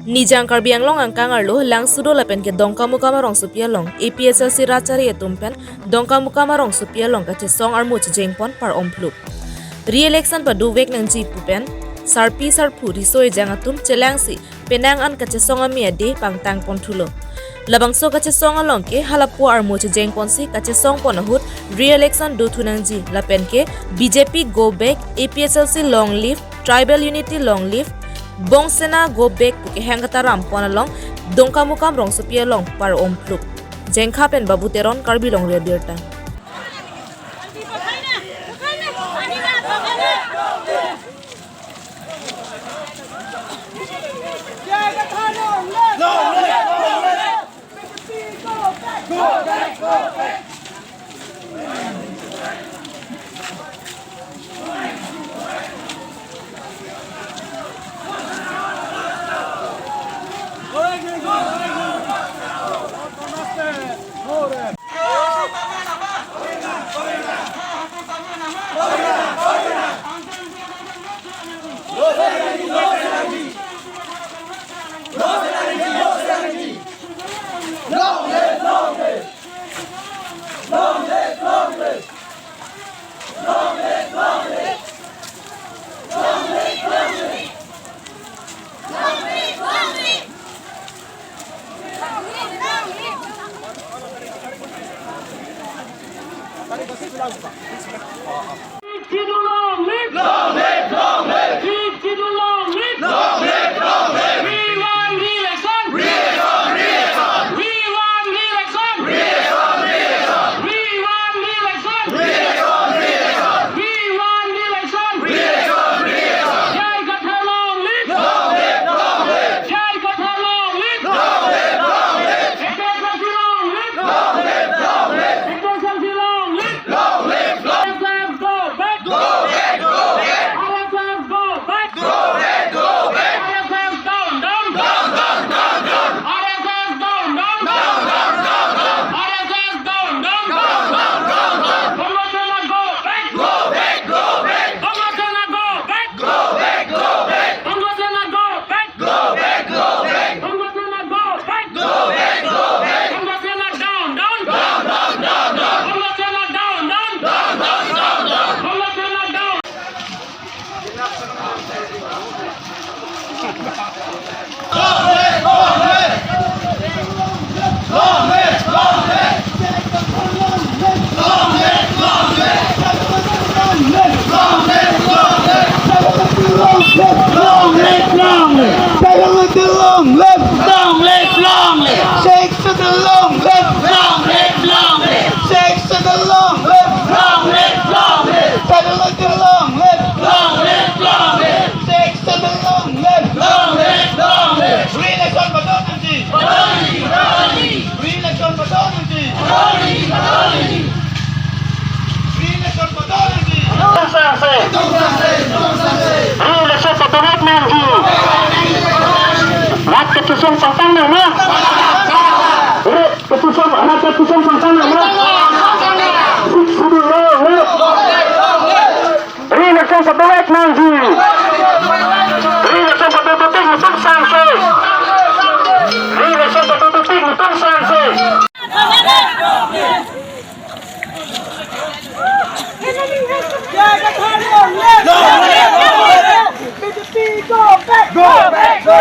Nijang karbiang long ang kangarlo lang sudo lapen ke dongka mukama rong supia long APHLC rachari etumpen dongka mukama rong supia long kachesong armuch jengpon par omplup re-election pa duwek nangji pupen sarpi sarpu risoi jangatum chelangsi penang an kachesong ami ade pangtang ponthulo labangso kachesong along ke halapu armuch jengpon si kachesong ponahut re-election dothu nangji lapen ke BJP go back APHLC long live tribal unity long live Bong sena go back puke hangata rampon along dongka mukam rong supia long par ompluk jengkha pen babu teron karbi long rebirta kachesong pangtang nama kachesong pangtang nama re-election patuwek nangji re-election patututik mutung sanse re-election patututik mutung sanse Go back!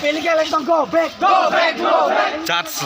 Illegal Angtong, go back, go back, go back. Chats.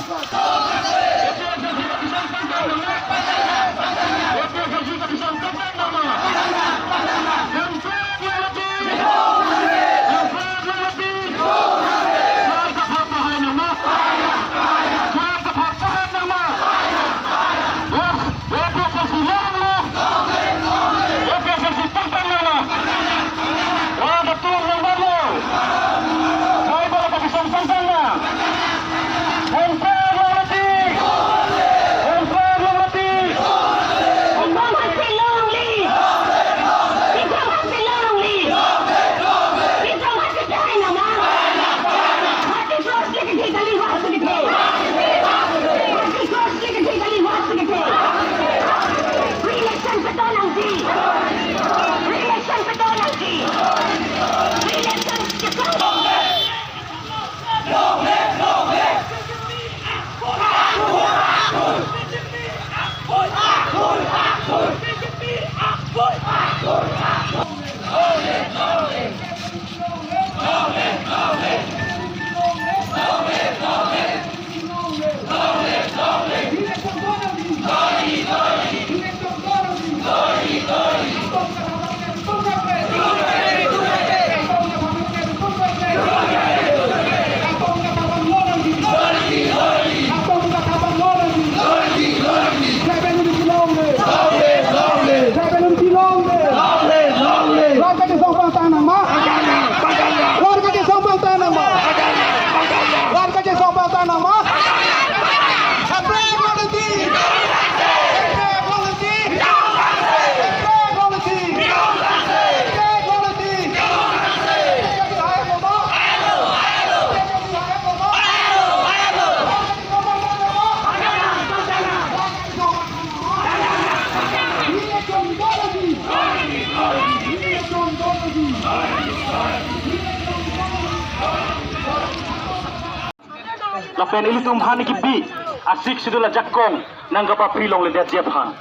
Lapen ilitum hani kibi asik sidula jakong nanggapa prilong le dia aphan.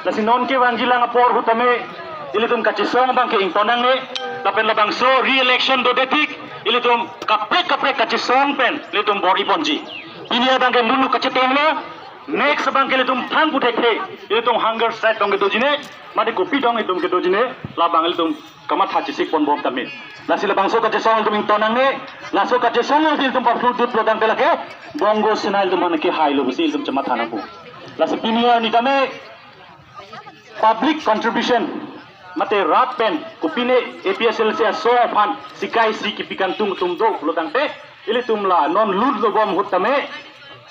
Lasi non ke wanjila ngapor hutame ilitum kachesong bang ke ingtonang ne lapen labang so re-election do detik ilitum kapre kachesong pen ilitum bori ponji. Ini abang ke lulu kacetong le next abang ke ilitum phan putekhe ilitum hunger strike dong ke dojine made kopi dong ilitum ke dojine labang ilitum kamat hachisik pon bom tamin. Lasi labang so kachesong ilitum ingtonang ne laso kachesong ilitum papru dut prodan pelake bongo sinal ilitum manake hailo bisi ilitum cemat hanapu. Lasi pinia ni kame public contribution mate rat pen kupine APHLC so aphan sikai si kipikan tung do lodang te ili tumla non lud do bom hutame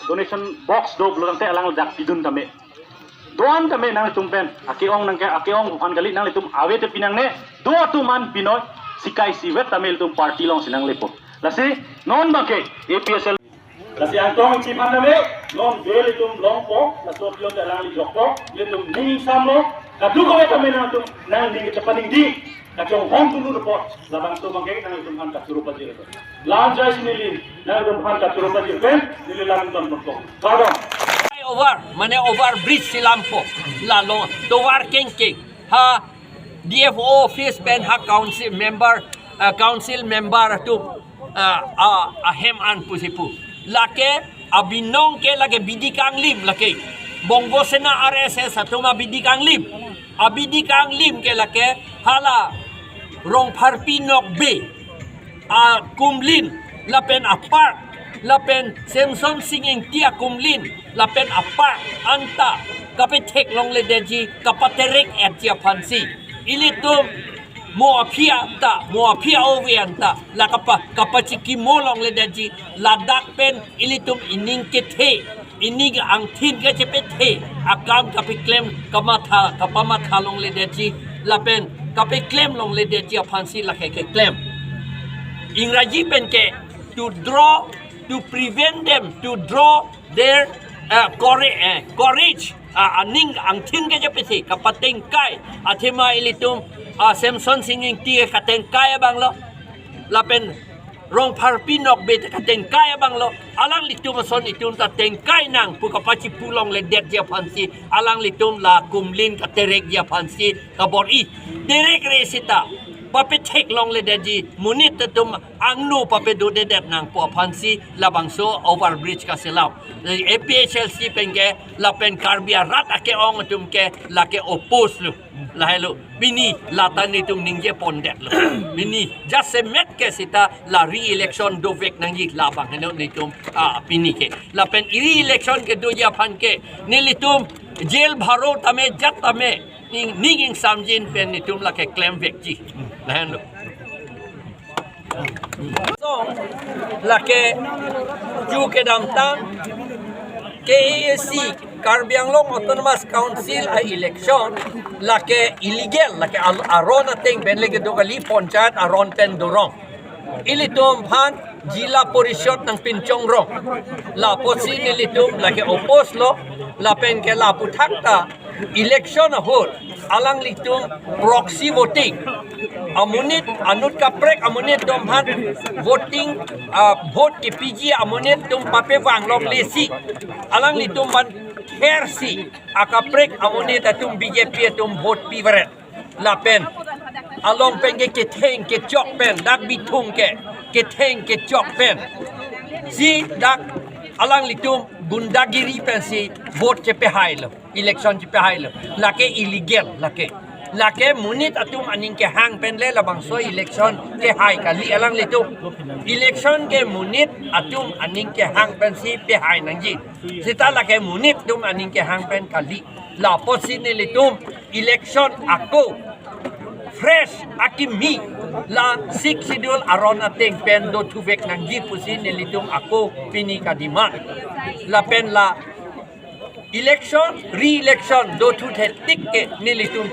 donation box do lodang te alang jak pidun tame doan tame nang tumpen akeong nang ke akeong phan gali nang litum awete pinang ne do tuman pinoy sikai si wet tame litum party long sinang lepo lasi non bangke APHL lasi Angtong Ingti Kathar non bel itum long po la so pilon te alang li jokko litum ning samlo kadu ko eta mena tum nang ding cepaning di kacong hong tunu report labang tu bangke nang itum han katuru pajir lan jai sinilin nang itum han katuru pajir pen nililang ton pokok kadang over mane over bridge silampo la lo to war king ha DFO office pen ha council member tu a hem an pusipu lake abinong ke lage bidikang lim lake bongo sena RSS atuma bidikang lim abidikang lim ke lake hala rong parpinok be a kumlin lapen apart lapen semson singing tia kumlin lapen apart anta kapetek long le deji kapaterek et tia pansi ilitum mo apia ovianta la kapachiki molong le deji ladak pen ilitum ining kethe inig ang thin ke chepethe akam kapiklem kapamatha long le deji lapen ก็ไปเคลมลงเลยเดียเจียพันซีละแค่เคลมอิงราจีเป็นแค่ to draw to prevent them to draw their courage อันนิ่งอังทิ้งก็จะไปสิกับปะเต็งไก่อาทิมาอิลิตุมเซมสันสิงห์ตีกับเต็งไก่บางละละเป็นรองพาร์ปีนอกเบตกับเต็งไก่บางละอลังลิตุมสนอิตุมตัดเต็งไก่นางผู้กับปัจจิปูลองเลเดียเจียพันซีอลังลิตุมลากุมลินกับเตเรกเจียพันซีกับบอรีเตเรกเรสิตาปะเปเทคลองเลเดจีมุนิตตุมอังนูปะเปดูเดเดนางปัวพันซีลาบังโซโอเวอร์บริดจ์กาเซลาว APHLC เป็นแกลาเป็นคาร์บิอารัตอะแกองตุมแกลาแกโอโปสลุลาเฮลุบินีลาตันนิตุมนิงเจปอนเดตลุบินีจัสเซเมตแกสิตาลารีอิเล็กชันดูเวกนังยิลาบังเฮลุนิตุมบินีแกลาเป็นรีอิเล็กชันแกดูยาพันแกนิลิตุมเจลบาโรตาเมจัตตาเมนิ่งสามจินเป็นนิตุมลาแกเคลมเวกจีลาเฮลุsong la ke ju ke dam tan KAC Karbianglong Autonomous Council a election la ke illegal la ke aron ateng ben lege do kali ponchat aron pen dorong ilitum phan jila porishot ng pinchong rong la posi nilitum la ke opos lo la pen ke la puthakta election hol alang litum proxy voting amunit anut kaprek amunit dom han voting vote ke PG amunit tum pape wang lom lesi alang litum ban kersi akaprek amunit atum BJP atum vote pivret la pen along pen ke theng ke chok pen dak bitung ke theng ke chok pen si dak alang litum gundagiri pen si vote ke pe hailo election ke pe hailo la ke illegal la ke munit atum aning ke hang pen le labang so election ke hai kali alang litum election ke munit atum aning ke hang pen si pe hai nangji sita la ke munit tum aning ke hang pen kali la posin litum election ako fresh akimi la six schedule aron ateng pen do tuvek nangji pusin nilitum ako pini kadima la pen la election re-election do tu tik ke nilitum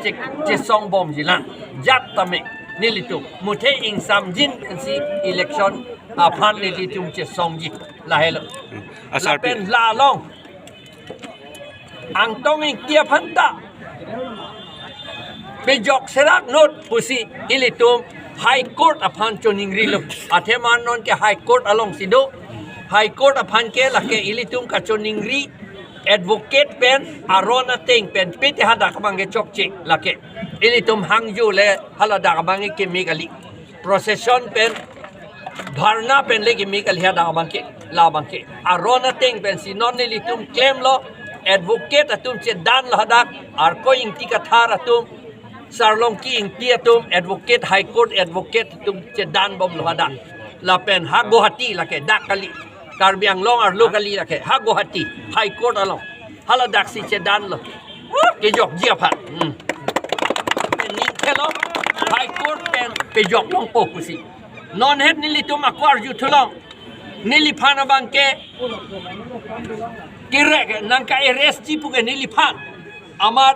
che song bom jilan jat tame nilitum muthe ing sam jin si election aphan nilitum che song ji la helo la pen la long Angtong Ingti Kathar Pejok serak not pusi ilitum High Court aphan choning rilum atheman non ke High Court along sido High Court aphan ke lake ilitum ka choning ri advocate pen arona teng pen piti hada kabang ke chok chik lake ilitum hangju le halada kabang ke megali procession pen dharna pen le ke megali hada kabang ke labang ke arona teng pen sinon ilitum claim lo advocate atum che dan lahadak arko Ingti Kathar atum Sarlong ki Ingti atum advocate High Court advocate atum che dan bom lahadak la pen ha Guwahati lake dak kali Karbianglong ar locally lake ha Guwahati High Court along haladak si che dan lo ke jok jia phat ni khelo High Court pen pe jok long po pusi non het ni litum akwar ju thulong nili phana bang ke kirek nang ka arrest ji pu ke nili phan amar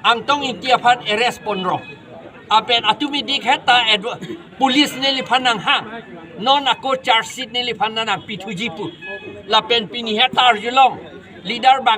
Angtong Ingti Kathar arrest ponro apen atumi dik heta police nili phanang hang non ako charge sheet nili phanang pithuji pu la pen pini heta julong leader bang